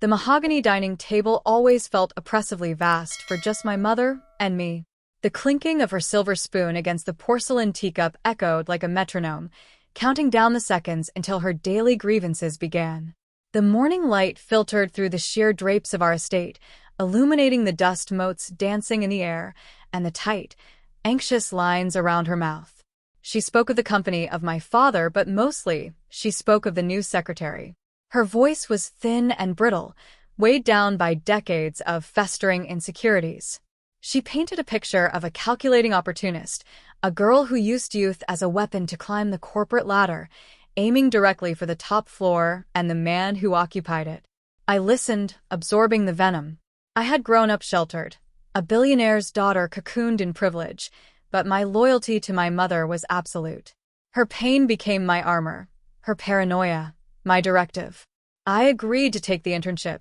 The mahogany dining table always felt oppressively vast for just my mother and me. The clinking of her silver spoon against the porcelain teacup echoed like a metronome, counting down the seconds until her daily grievances began. The morning light filtered through the sheer drapes of our estate, illuminating the dust motes dancing in the air and the tight, anxious lines around her mouth. She spoke of the company of my father, but mostly she spoke of the new secretary. Her voice was thin and brittle, weighed down by decades of festering insecurities. She painted a picture of a calculating opportunist, a girl who used youth as a weapon to climb the corporate ladder, aiming directly for the top floor and the man who occupied it. I listened, absorbing the venom. I had grown up sheltered, a billionaire's daughter cocooned in privilege, but my loyalty to my mother was absolute. Her pain became my armor, her paranoia, my directive. I agreed to take the internship,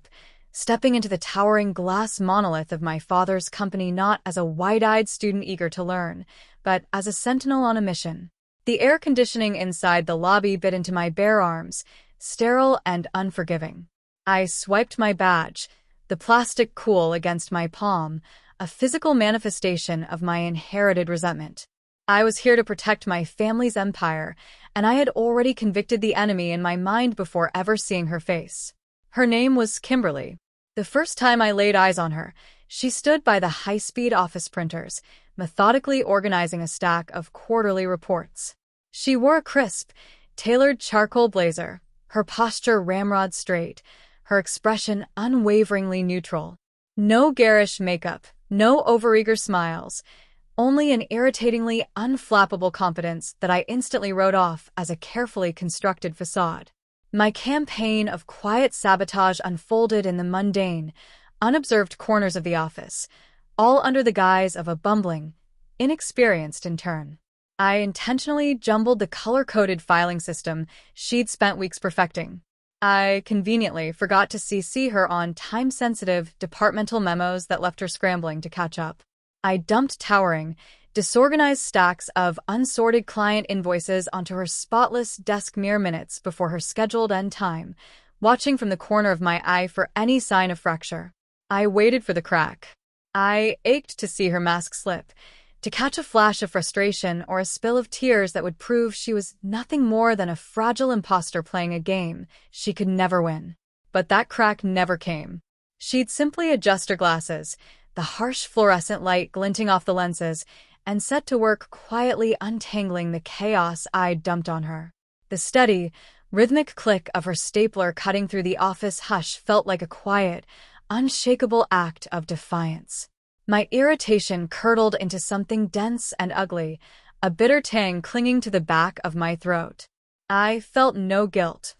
stepping into the towering glass monolith of my father's company not as a wide-eyed student eager to learn, but as a sentinel on a mission. The air conditioning inside the lobby bit into my bare arms, sterile and unforgiving. I swiped my badge, the plastic cool against my palm, a physical manifestation of my inherited resentment. I was here to protect my family's empire, and I had already convicted the enemy in my mind before ever seeing her face. Her name was Kimberly. The first time I laid eyes on her, she stood by the high-speed office printers, methodically organizing a stack of quarterly reports. She wore a crisp, tailored charcoal blazer, her posture ramrod straight, her expression unwaveringly neutral. No garish makeup, no overeager smiles, only an irritatingly unflappable confidence that I instantly wrote off as a carefully constructed facade. My campaign of quiet sabotage unfolded in the mundane, unobserved corners of the office, all under the guise of a bumbling, inexperienced intern. I intentionally jumbled the color-coded filing system she'd spent weeks perfecting. I conveniently forgot to CC her on time-sensitive departmental memos that left her scrambling to catch up. I dumped towering, disorganized stacks of unsorted client invoices onto her spotless desk mere minutes before her scheduled end time, watching from the corner of my eye for any sign of fracture. I waited for the crack. I ached to see her mask slip, to catch a flash of frustration or a spill of tears that would prove she was nothing more than a fragile imposter playing a game she could never win. But that crack never came. She'd simply adjust her glasses, the harsh fluorescent light glinting off the lenses, and set to work quietly untangling the chaos I'd dumped on her. The steady, rhythmic click of her stapler cutting through the office hush felt like a quiet, unshakable act of defiance. My irritation curdled into something dense and ugly, a bitter tang clinging to the back of my throat. I felt no guilt,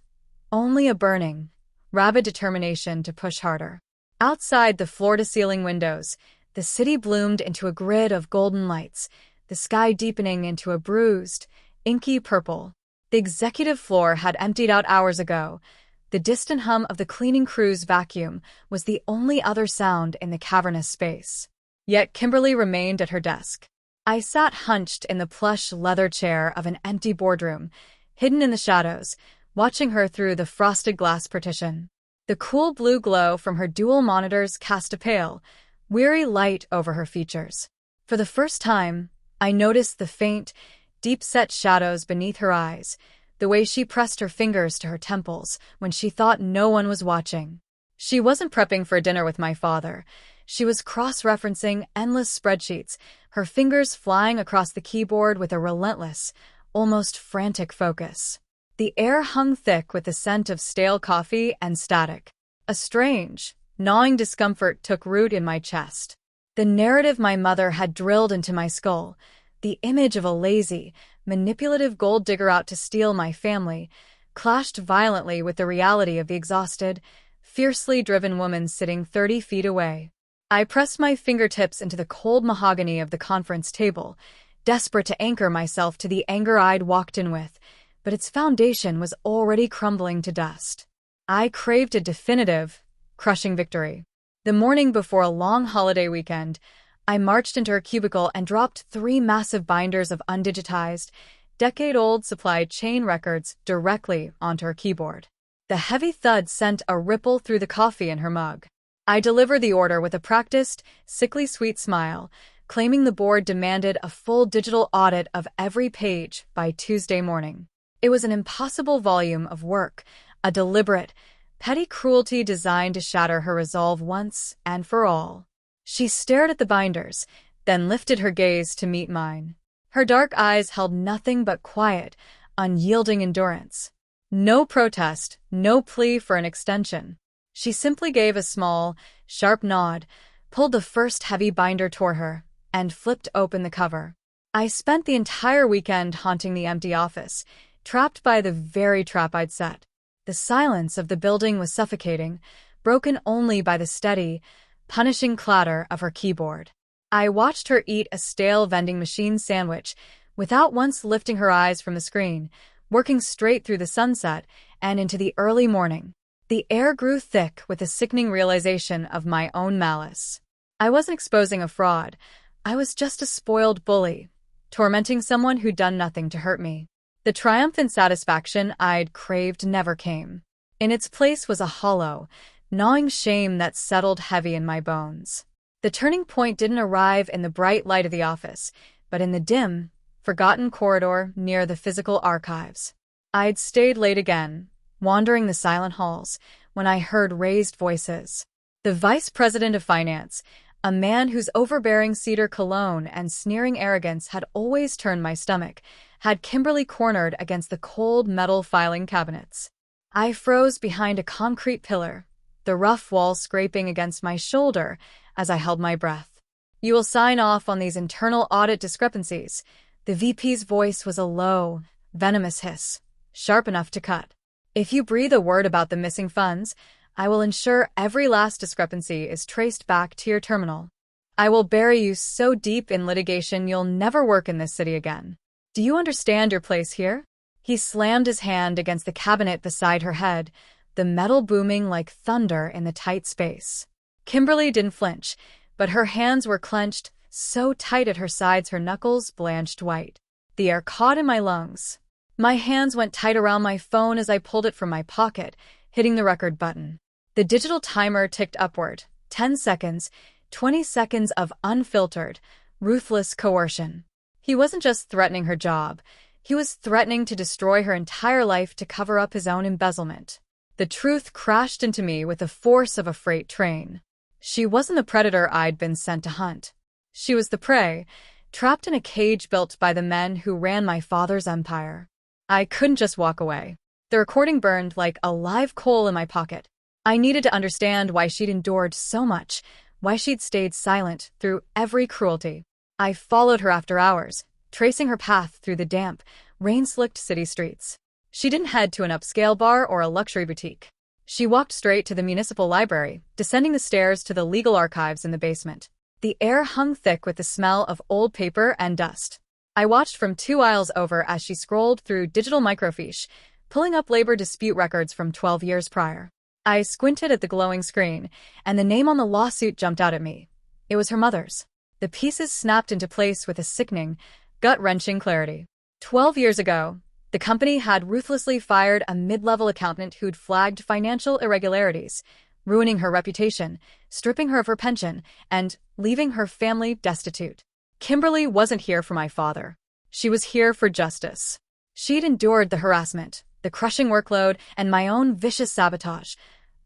only a burning, rabid determination to push harder. Outside the floor-to-ceiling windows, the city bloomed into a grid of golden lights, the sky deepening into a bruised, inky purple. The executive floor had emptied out hours ago. The distant hum of the cleaning crew's vacuum was the only other sound in the cavernous space. Yet Kimberly remained at her desk. I sat hunched in the plush leather chair of an empty boardroom, hidden in the shadows, watching her through the frosted glass partition. The cool blue glow from her dual monitors cast a pale, weary light over her features. For the first time, I noticed the faint, deep-set shadows beneath her eyes, the way she pressed her fingers to her temples when she thought no one was watching. She wasn't prepping for dinner with my father. She was cross-referencing endless spreadsheets, her fingers flying across the keyboard with a relentless, almost frantic focus. The air hung thick with the scent of stale coffee and static. A strange, gnawing discomfort took root in my chest. The narrative my mother had drilled into my skull, the image of a lazy, manipulative gold digger out to steal my family, clashed violently with the reality of the exhausted, fiercely driven woman sitting 30 feet away. I pressed my fingertips into the cold mahogany of the conference table, desperate to anchor myself to the anger I'd walked in with, but its foundation was already crumbling to dust. I craved a definitive, crushing victory. The morning before a long holiday weekend, I marched into her cubicle and dropped 3 massive binders of undigitized, decade-old supply chain records directly onto her keyboard. The heavy thud sent a ripple through the coffee in her mug. I delivered the order with a practiced, sickly sweet smile, claiming the board demanded a full digital audit of every page by Tuesday morning. It was an impossible volume of work, a deliberate, petty cruelty designed to shatter her resolve once and for all. She stared at the binders, then lifted her gaze to meet mine. Her dark eyes held nothing but quiet, unyielding endurance. No protest, no plea for an extension. She simply gave a small, sharp nod, pulled the first heavy binder toward her, and flipped open the cover. I spent the entire weekend haunting the empty office, trapped by the very trap I'd set. The silence of the building was suffocating, broken only by the steady, punishing clatter of her keyboard. I watched her eat a stale vending machine sandwich without once lifting her eyes from the screen, working straight through the sunset and into the early morning. The air grew thick with a sickening realization of my own malice. I wasn't exposing a fraud. I was just a spoiled bully, tormenting someone who'd done nothing to hurt me. The triumphant satisfaction I'd craved never came. In its place was a hollow, gnawing shame that settled heavy in my bones. The turning point didn't arrive in the bright light of the office, but in the dim, forgotten corridor near the physical archives. I'd stayed late again, wandering the silent halls, when I heard raised voices. The vice president of finance, a man whose overbearing cedar cologne and sneering arrogance had always turned my stomach, had Kimberly cornered against the cold metal filing cabinets. I froze behind a concrete pillar, the rough wall scraping against my shoulder as I held my breath. "You will sign off on these internal audit discrepancies." The VP's voice was a low, venomous hiss, sharp enough to cut. "If you breathe a word about the missing funds, I will ensure every last discrepancy is traced back to your terminal. I will bury you so deep in litigation you'll never work in this city again. Do you understand your place here?" He slammed his hand against the cabinet beside her head, the metal booming like thunder in the tight space. Kimberly didn't flinch, but her hands were clenched, so tight at her sides her knuckles blanched white. The air caught in my lungs. My hands went tight around my phone as I pulled it from my pocket, hitting the record button. The digital timer ticked upward. 10 seconds, 20 seconds of unfiltered, ruthless coercion. He wasn't just threatening her job. He was threatening to destroy her entire life to cover up his own embezzlement. The truth crashed into me with the force of a freight train. She wasn't the predator I'd been sent to hunt. She was the prey, trapped in a cage built by the men who ran my father's empire. I couldn't just walk away. The recording burned like a live coal in my pocket. I needed to understand why she'd endured so much, why she'd stayed silent through every cruelty. I followed her after hours, tracing her path through the damp, rain-slicked city streets. She didn't head to an upscale bar or a luxury boutique. She walked straight to the municipal library, descending the stairs to the legal archives in the basement. The air hung thick with the smell of old paper and dust. I watched from 2 aisles over as she scrolled through digital microfiche, pulling up labor dispute records from 12 years prior. I squinted at the glowing screen, and the name on the lawsuit jumped out at me. It was her mother's. The pieces snapped into place with a sickening, gut-wrenching clarity. 12 years ago, the company had ruthlessly fired a mid-level accountant who'd flagged financial irregularities, ruining her reputation, stripping her of her pension, and leaving her family destitute. Kimberly wasn't here for my father. She was here for justice. She'd endured the harassment, the crushing workload, and my own vicious sabotage,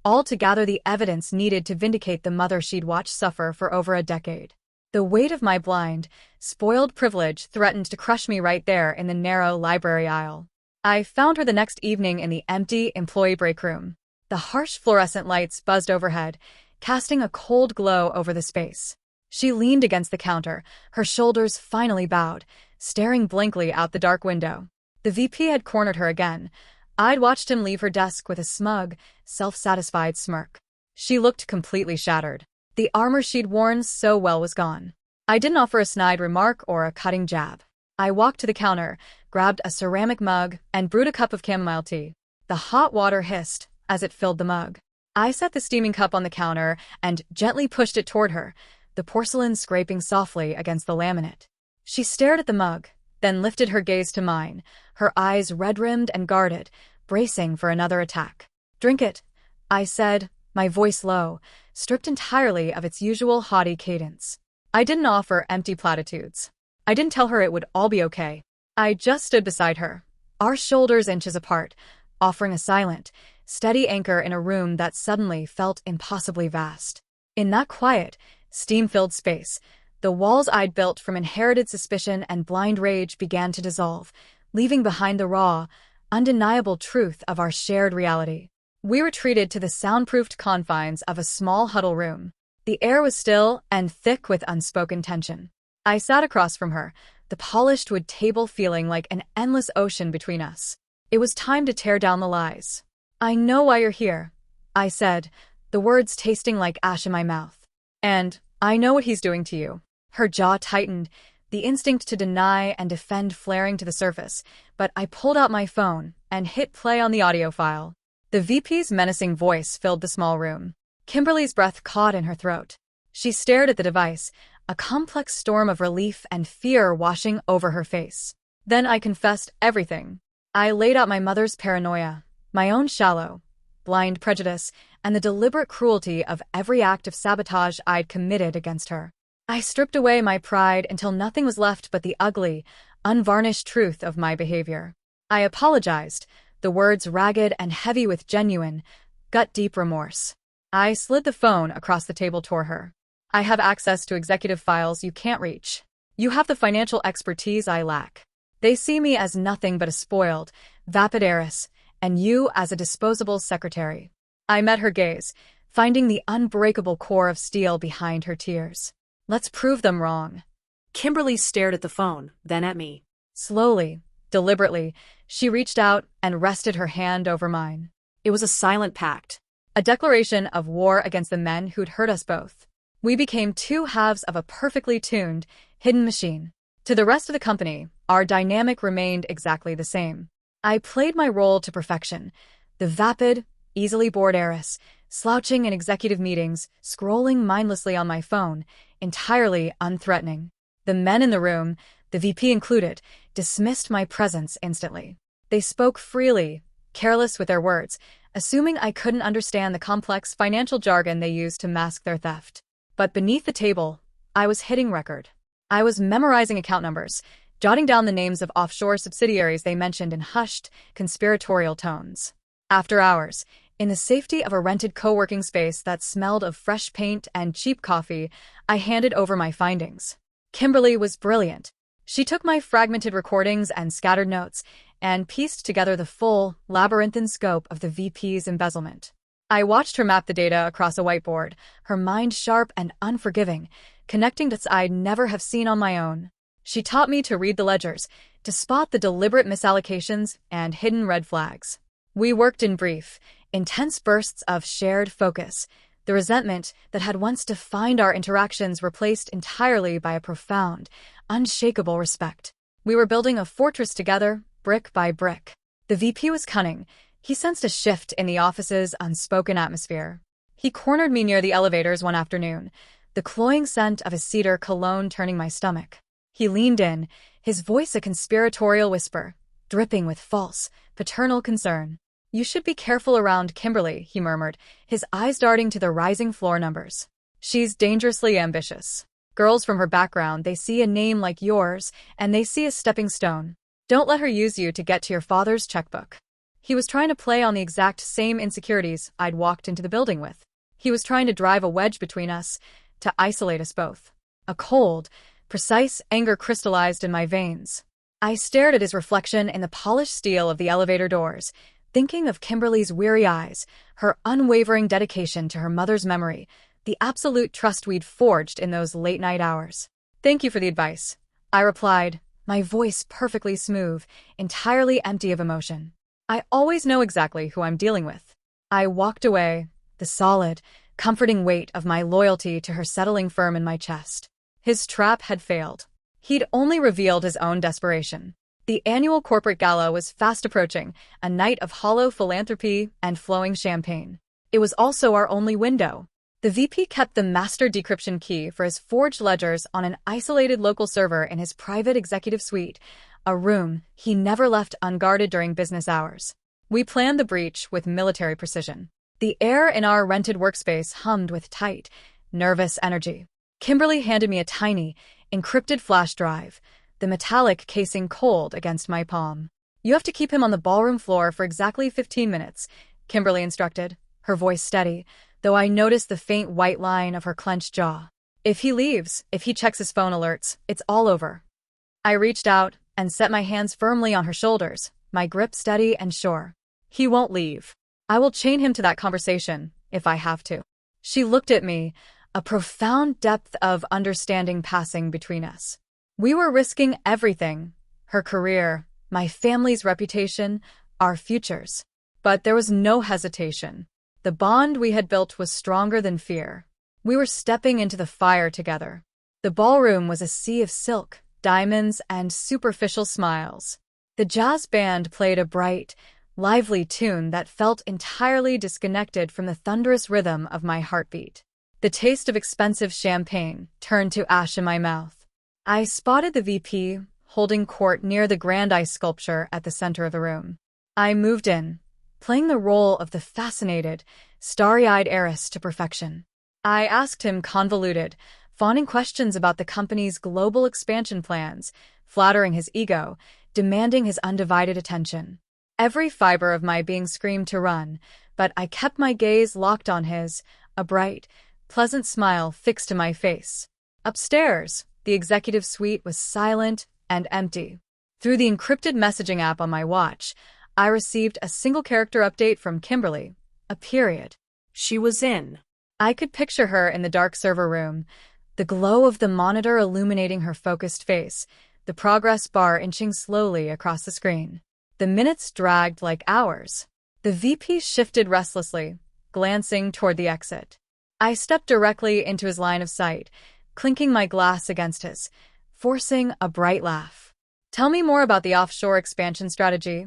all to gather the evidence needed to vindicate the mother she'd watched suffer for over a decade. The weight of my blind, spoiled privilege threatened to crush me right there in the narrow library aisle. I found her the next evening in the empty employee break room. The harsh fluorescent lights buzzed overhead, casting a cold glow over the space. She leaned against the counter, her shoulders finally bowed, staring blankly out the dark window. The VP had cornered her again. I'd watched him leave her desk with a smug, self-satisfied smirk. She looked completely shattered. The armor she'd worn so well was gone. I didn't offer a snide remark or a cutting jab. I walked to the counter, grabbed a ceramic mug, and brewed a cup of chamomile tea. The hot water hissed as it filled the mug. I set the steaming cup on the counter and gently pushed it toward her, the porcelain scraping softly against the laminate. She stared at the mug, then lifted her gaze to mine, her eyes red-rimmed and guarded, bracing for another attack. Drink it, I said, my voice low, stripped entirely of its usual haughty cadence. I didn't offer empty platitudes. I didn't tell her it would all be okay. I just stood beside her, our shoulders inches apart, offering a silent, steady anchor in a room that suddenly felt impossibly vast. In that quiet, steam-filled space, the walls I'd built from inherited suspicion and blind rage began to dissolve, leaving behind the raw, undeniable truth of our shared reality. We retreated to the soundproofed confines of a small huddle room. The air was still and thick with unspoken tension. I sat across from her, the polished wood table feeling like an endless ocean between us. It was time to tear down the lies. "I know why you're here," I said, the words tasting like ash in my mouth. "And I know what he's doing to you." Her jaw tightened, the instinct to deny and defend flaring to the surface, but I pulled out my phone and hit play on the audio file. The VP's menacing voice filled the small room. Kimberly's breath caught in her throat. She stared at the device, a complex storm of relief and fear washing over her face. Then I confessed everything. I laid out my mother's paranoia, my own shallow, blind prejudice, and the deliberate cruelty of every act of sabotage I'd committed against her. I stripped away my pride until nothing was left but the ugly, unvarnished truth of my behavior. I apologized, the words ragged and heavy with genuine, gut-deep remorse. I slid the phone across the table toward her. "I have access to executive files you can't reach. You have the financial expertise I lack. They see me as nothing but a spoiled, vapid heiress, and you as a disposable secretary." I met her gaze, finding the unbreakable core of steel behind her tears. "Let's prove them wrong." Kimberly stared at the phone, then at me. Slowly, deliberately, she reached out and rested her hand over mine. It was a silent pact. A declaration of war against the men who'd hurt us both. We became two halves of a perfectly tuned, hidden machine. To the rest of the company, our dynamic remained exactly the same. I played my role to perfection, the vapid, easily bored heiress, slouching in executive meetings, scrolling mindlessly on my phone, entirely unthreatening. The men in the room, the VP included, dismissed my presence instantly. They spoke freely, careless with their words, assuming I couldn't understand the complex financial jargon they used to mask their theft. But beneath the table, I was hitting record. I was memorizing account numbers, jotting down the names of offshore subsidiaries they mentioned in hushed, conspiratorial tones. After hours, in the safety of a rented co-working space that smelled of fresh paint and cheap coffee, I handed over my findings. Kimberly was brilliant. She took my fragmented recordings and scattered notes and pieced together the full, labyrinthine scope of the VP's embezzlement. I watched her map the data across a whiteboard, her mind sharp and unforgiving, connecting dots I'd never have seen on my own. She taught me to read the ledgers, to spot the deliberate misallocations and hidden red flags. We worked in brief, intense bursts of shared focus, the resentment that had once defined our interactions replaced entirely by a profound, unshakable respect. We were building a fortress together, brick by brick. The VP was cunning. He sensed a shift in the office's unspoken atmosphere. He cornered me near the elevators one afternoon, the cloying scent of his cedar cologne turning my stomach. He leaned in, his voice a conspiratorial whisper, dripping with false, paternal concern. "You should be careful around Kimberly," he murmured, his eyes darting to the rising floor numbers. "She's dangerously ambitious. Girls from her background, they see a name like yours, and they see a stepping stone. Don't let her use you to get to your father's checkbook." He was trying to play on the exact same insecurities I'd walked into the building with. He was trying to drive a wedge between us, to isolate us both. A cold, precise anger crystallized in my veins. I stared at his reflection in the polished steel of the elevator doors, thinking of Kimberly's weary eyes, her unwavering dedication to her mother's memory, the absolute trust we'd forged in those late-night hours. "Thank you for the advice," I replied, my voice perfectly smooth, entirely empty of emotion. "I always know exactly who I'm dealing with." I walked away, the solid, comforting weight of my loyalty to her settling firm in my chest. His trap had failed. He'd only revealed his own desperation. The annual corporate gala was fast approaching, a night of hollow philanthropy and flowing champagne. It was also our only window. The VP kept the master decryption key for his forged ledgers on an isolated local server in his private executive suite, a room he never left unguarded during business hours. We planned the breach with military precision. The air in our rented workspace hummed with tight, nervous energy. Kimberly handed me a tiny, encrypted flash drive, the metallic casing cold against my palm. "You have to keep him on the ballroom floor for exactly 15 minutes, Kimberly instructed, her voice steady, though I noticed the faint white line of her clenched jaw. "If he leaves, if he checks his phone alerts, it's all over." I reached out and set my hands firmly on her shoulders, my grip steady and sure. "He won't leave. I will chain him to that conversation, if I have to." She looked at me, a profound depth of understanding passing between us. We were risking everything, her career, my family's reputation, our futures. But there was no hesitation. The bond we had built was stronger than fear. We were stepping into the fire together. The ballroom was a sea of silk, diamonds, and superficial smiles. The jazz band played a bright, lively tune that felt entirely disconnected from the thunderous rhythm of my heartbeat. The taste of expensive champagne turned to ash in my mouth. I spotted the VP holding court near the grand ice sculpture at the center of the room. I moved in, playing the role of the fascinated, starry-eyed heiress to perfection. I asked him convoluted, fawning questions about the company's global expansion plans, flattering his ego, demanding his undivided attention. Every fiber of my being screamed to run, but I kept my gaze locked on his, a bright, pleasant smile fixed to my face. Upstairs, the executive suite was silent and empty. Through the encrypted messaging app on my watch, I received a single-character update from Kimberly, a period. She was in. I could picture her in the dark server room, the glow of the monitor illuminating her focused face, the progress bar inching slowly across the screen. The minutes dragged like hours. The VP shifted restlessly, glancing toward the exit. I stepped directly into his line of sight, clinking my glass against his, forcing a bright laugh. "Tell me more about the offshore expansion strategy,"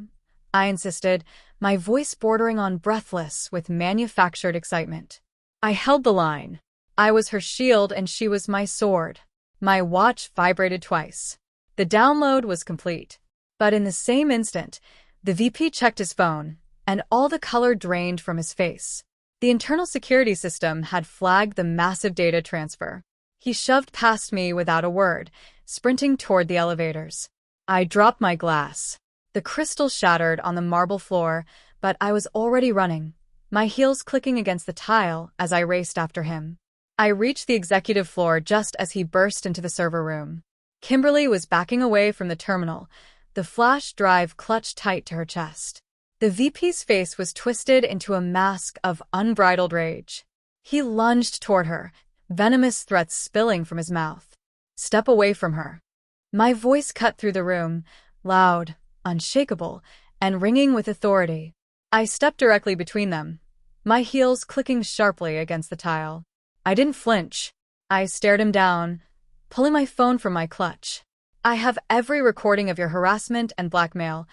I insisted, my voice bordering on breathless with manufactured excitement. I held the line. I was her shield and she was my sword. My watch vibrated twice. The download was complete. But in the same instant, the VP checked his phone, and all the color drained from his face. The internal security system had flagged the massive data transfer. He shoved past me without a word, sprinting toward the elevators. I dropped my glass. The crystal shattered on the marble floor, but I was already running, my heels clicking against the tile as I raced after him. I reached the executive floor just as he burst into the server room. Kimberly was backing away from the terminal, the flash drive clutched tight to her chest. The VP's face was twisted into a mask of unbridled rage. He lunged toward her, venomous threats spilling from his mouth. "Step away from her." My voice cut through the room, loud, unshakable, and ringing with authority. I stepped directly between them, my heels clicking sharply against the tile. I didn't flinch. I stared him down, pulling my phone from my clutch. "I have every recording of your harassment and blackmail,"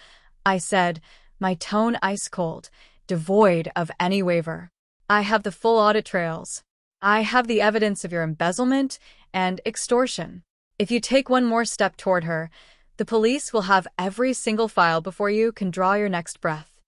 I said, my tone ice-cold, devoid of any waver. "I have the full audit trails. I have the evidence of your embezzlement and extortion. If you take one more step toward her, the police will have every single file before you can draw your next breath."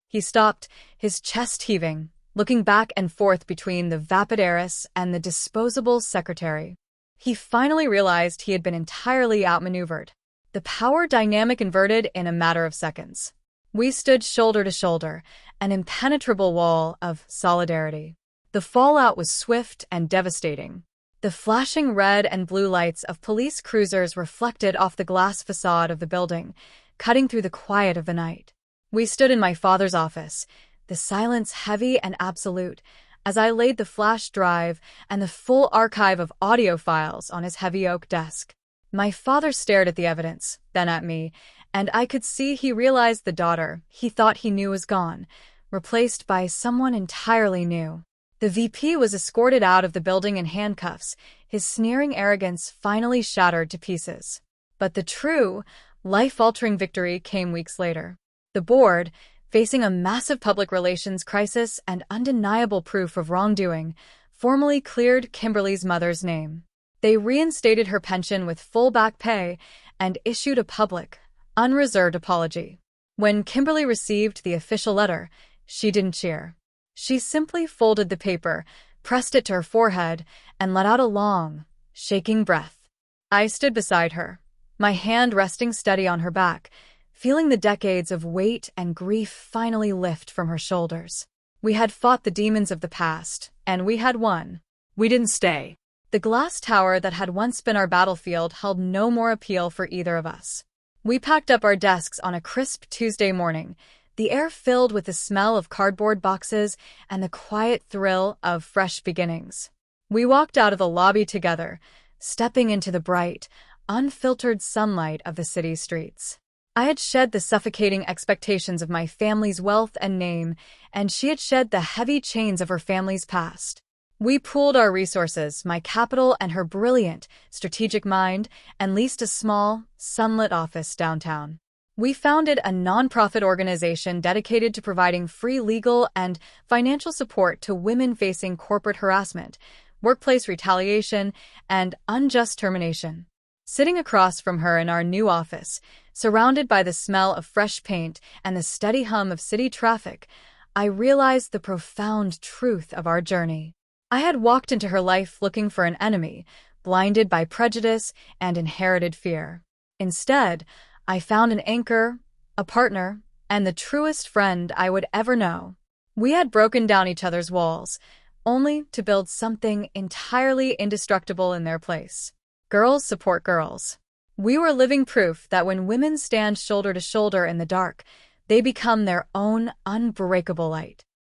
He stopped, his chest heaving, looking back and forth between the vapid heiress and the disposable secretary. He finally realized he had been entirely outmaneuvered. The power dynamic inverted in a matter of seconds. We stood shoulder to shoulder, an impenetrable wall of solidarity. The fallout was swift and devastating. The flashing red and blue lights of police cruisers reflected off the glass facade of the building, cutting through the quiet of the night. We stood in my father's office, the silence heavy and absolute, as I laid the flash drive and the full archive of audio files on his heavy oak desk. My father stared at the evidence, then at me, and I could see he realized the daughter he thought he knew was gone, replaced by someone entirely new. The VP was escorted out of the building in handcuffs, his sneering arrogance finally shattered to pieces. But the true, life-altering victory came weeks later. The board, facing a massive public relations crisis and undeniable proof of wrongdoing, formally cleared Kimberly's mother's name. They reinstated her pension with full back pay and issued a public, unreserved apology. When Kimberly received the official letter, she didn't cheer. She simply folded the paper, pressed it to her forehead, and let out a long, shaking breath. I stood beside her, my hand resting steady on her back, feeling the decades of weight and grief finally lift from her shoulders. We had fought the demons of the past, and we had won. We didn't stay. The glass tower that had once been our battlefield held no more appeal for either of us. We packed up our desks on a crisp Tuesday morning, the air filled with the smell of cardboard boxes and the quiet thrill of fresh beginnings. We walked out of the lobby together, stepping into the bright, unfiltered sunlight of the city streets. I had shed the suffocating expectations of my family's wealth and name, and she had shed the heavy chains of her family's past. We pooled our resources, my capital and her brilliant, strategic mind, and leased a small, sunlit office downtown. We founded a nonprofit organization dedicated to providing free legal and financial support to women facing corporate harassment, workplace retaliation, and unjust termination. Sitting across from her in our new office, surrounded by the smell of fresh paint and the steady hum of city traffic, I realized the profound truth of our journey. I had walked into her life looking for an enemy, blinded by prejudice and inherited fear. Instead, I found an anchor, a partner, and the truest friend I would ever know. We had broken down each other's walls, only to build something entirely indestructible in their place. Girls support girls. We were living proof that when women stand shoulder to shoulder in the dark, they become their own unbreakable light.